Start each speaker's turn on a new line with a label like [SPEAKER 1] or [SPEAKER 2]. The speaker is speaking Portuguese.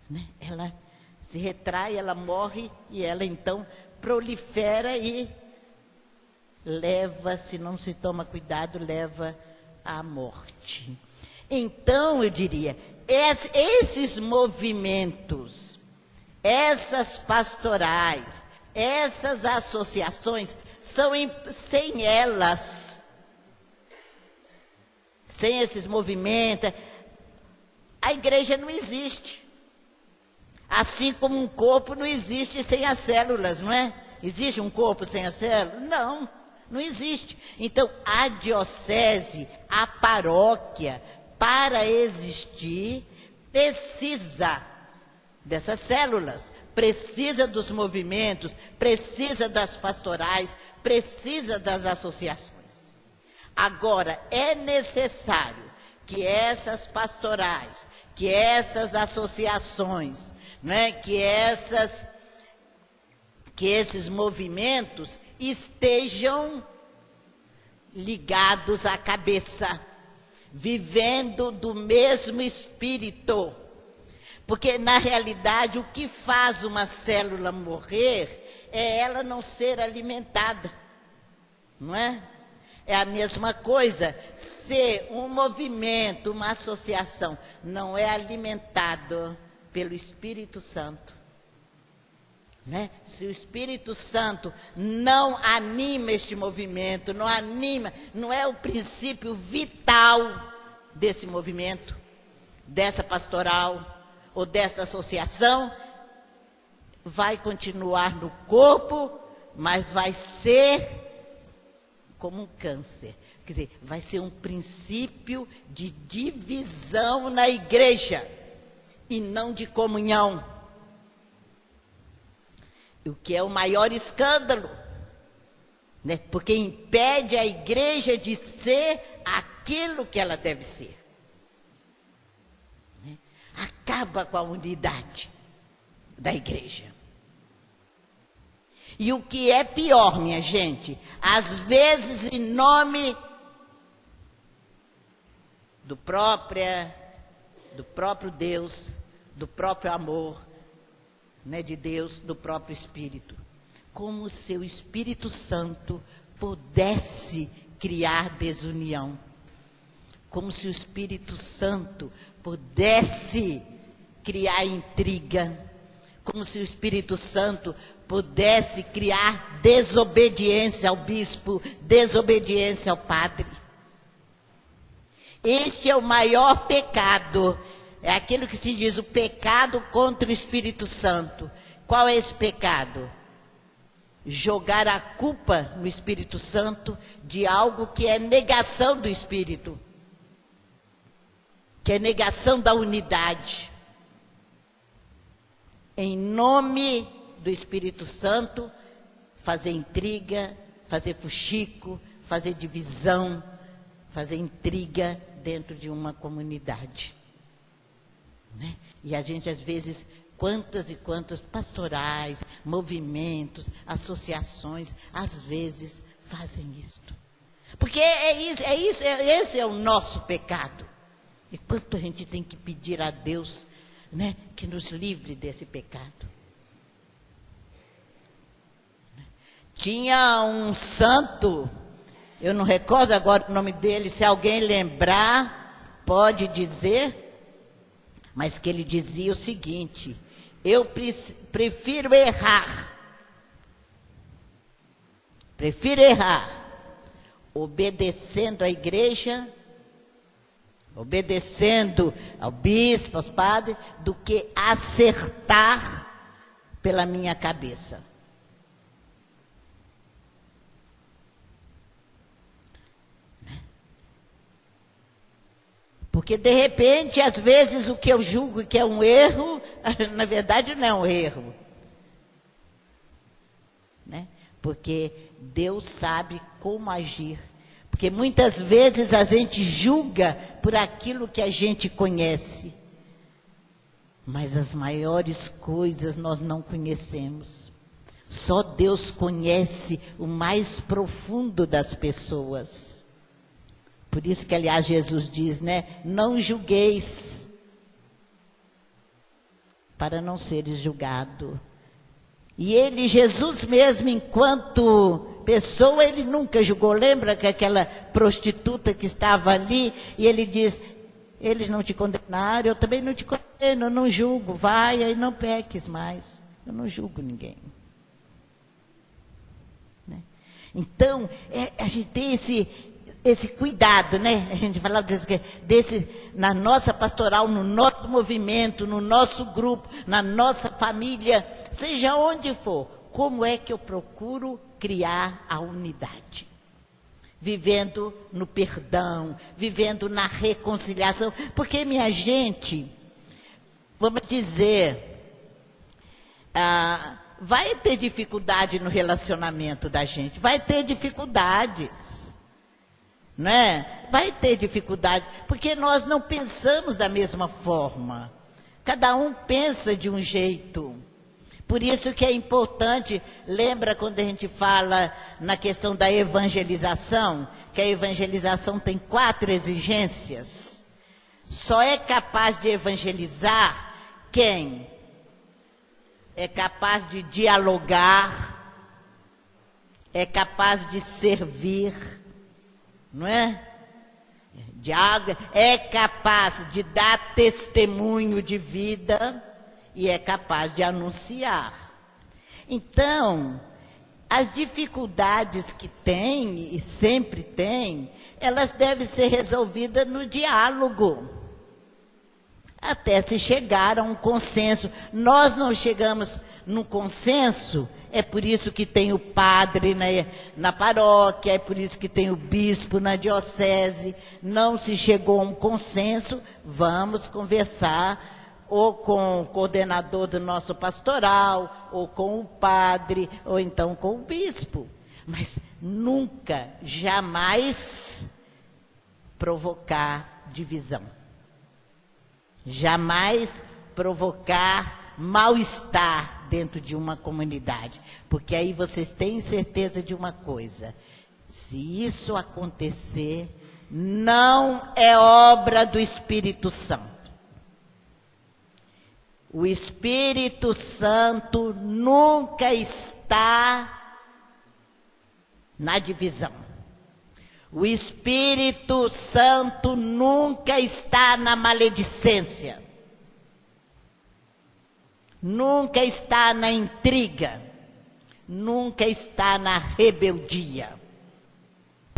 [SPEAKER 1] né? Ela se retrai, ela morre e ela então prolifera e leva, se não se toma cuidado, leva à morte. Então, eu diria, esses movimentos, essas pastorais, essas associações, sem elas, sem esses movimentos, a igreja não existe. Assim como um corpo não existe sem as células, não é? Existe um corpo sem as células? Não, não existe. Então, a diocese, a paróquia, para existir, precisa dessas células, precisa dos movimentos, precisa das pastorais, precisa das associações. Agora, é necessário que essas pastorais, que essas associações, né, que esses movimentos estejam ligados à cabeça, vivendo do mesmo espírito. Porque, na realidade, o que faz uma célula morrer é ela não ser alimentada, não é? É a mesma coisa, se um movimento, uma associação, não é alimentado pelo Espírito Santo, né? Se o Espírito Santo não anima este movimento, não anima, não é o princípio vital desse movimento, dessa pastoral ou dessa associação, vai continuar no corpo, mas vai ser como um câncer. Quer dizer, vai ser um princípio de divisão na igreja e não de comunhão. O que é o maior escândalo, né? Porque impede a igreja de ser aquilo que ela deve ser. Né? Acaba com a unidade da igreja. E o que é pior, minha gente, às vezes em nome do próprio Deus, do próprio amor, né, de Deus, do próprio Espírito. Como se o Espírito Santo pudesse criar desunião. Como se o Espírito Santo pudesse criar intriga. Como se o Espírito Santo pudesse criar desobediência ao bispo, desobediência ao padre. Este é o maior pecado. É aquilo que se diz o pecado contra o Espírito Santo. Qual é esse pecado? Jogar a culpa no Espírito Santo de algo que é negação do Espírito, que é negação da unidade. Em nome do Espírito Santo, fazer intriga, fazer fuxico, fazer divisão, fazer intriga dentro de uma comunidade. Né? E a gente, às vezes, quantas e quantas pastorais, movimentos, associações, às vezes, fazem isto. Porque esse é o nosso pecado. E quanto a gente tem que pedir a Deus, né, que nos livre desse pecado. Tinha um santo, eu não recordo agora o nome dele, se alguém lembrar, pode dizer, mas que ele dizia o seguinte: eu prefiro errar, obedecendo à igreja, obedecendo ao bispo, aos padres, do que acertar pela minha cabeça. Porque, de repente, às vezes, o que eu julgo que é um erro, na verdade, não é um erro. Né? Porque Deus sabe como agir. Porque muitas vezes a gente julga por aquilo que a gente conhece. Mas as maiores coisas nós não conhecemos. Só Deus conhece o mais profundo das pessoas. Por isso que, aliás, Jesus diz, né? Não julgueis. para não seres julgado. E ele, Jesus mesmo, enquanto pessoa, ele nunca julgou. Lembra que aquela prostituta que estava ali, e ele diz, eles não te condenaram, eu também não te condeno, eu não julgo, vai aí não peques mais. Eu não julgo ninguém. Né? Então, a gente tem esse cuidado, né? A gente falava na nossa pastoral, no nosso movimento, no nosso grupo, na nossa família, seja onde for, como é que eu procuro criar a unidade? Vivendo no perdão, vivendo na reconciliação, porque, minha gente, vamos dizer, vai ter dificuldade no relacionamento da gente, vai ter dificuldades, né? Vai ter dificuldade, porque nós não pensamos da mesma forma, cada um pensa de um jeito. Por isso que é importante, lembra quando a gente fala na questão da evangelização, que a evangelização tem 4 exigências. Só é capaz de evangelizar quem é capaz de dialogar, é capaz de servir, não é? É capaz de dar testemunho de vida e é capaz de anunciar. Então, as dificuldades que tem, e sempre tem, elas devem ser resolvidas no diálogo, até se chegar a um consenso. Nós não chegamos no consenso, é por isso que tem o padre na paróquia, é por isso que tem o bispo na diocese. Não se chegou a um consenso, vamos conversar ou com o coordenador do nosso pastoral, ou com o padre, ou então com o bispo. Mas nunca, jamais provocar divisão. Jamais provocar mal-estar dentro de uma comunidade. Porque aí vocês têm certeza de uma coisa: se isso acontecer, não é obra do Espírito Santo. O Espírito Santo nunca está na divisão. O Espírito Santo nunca está na maledicência. Nunca está na intriga. Nunca está na rebeldia.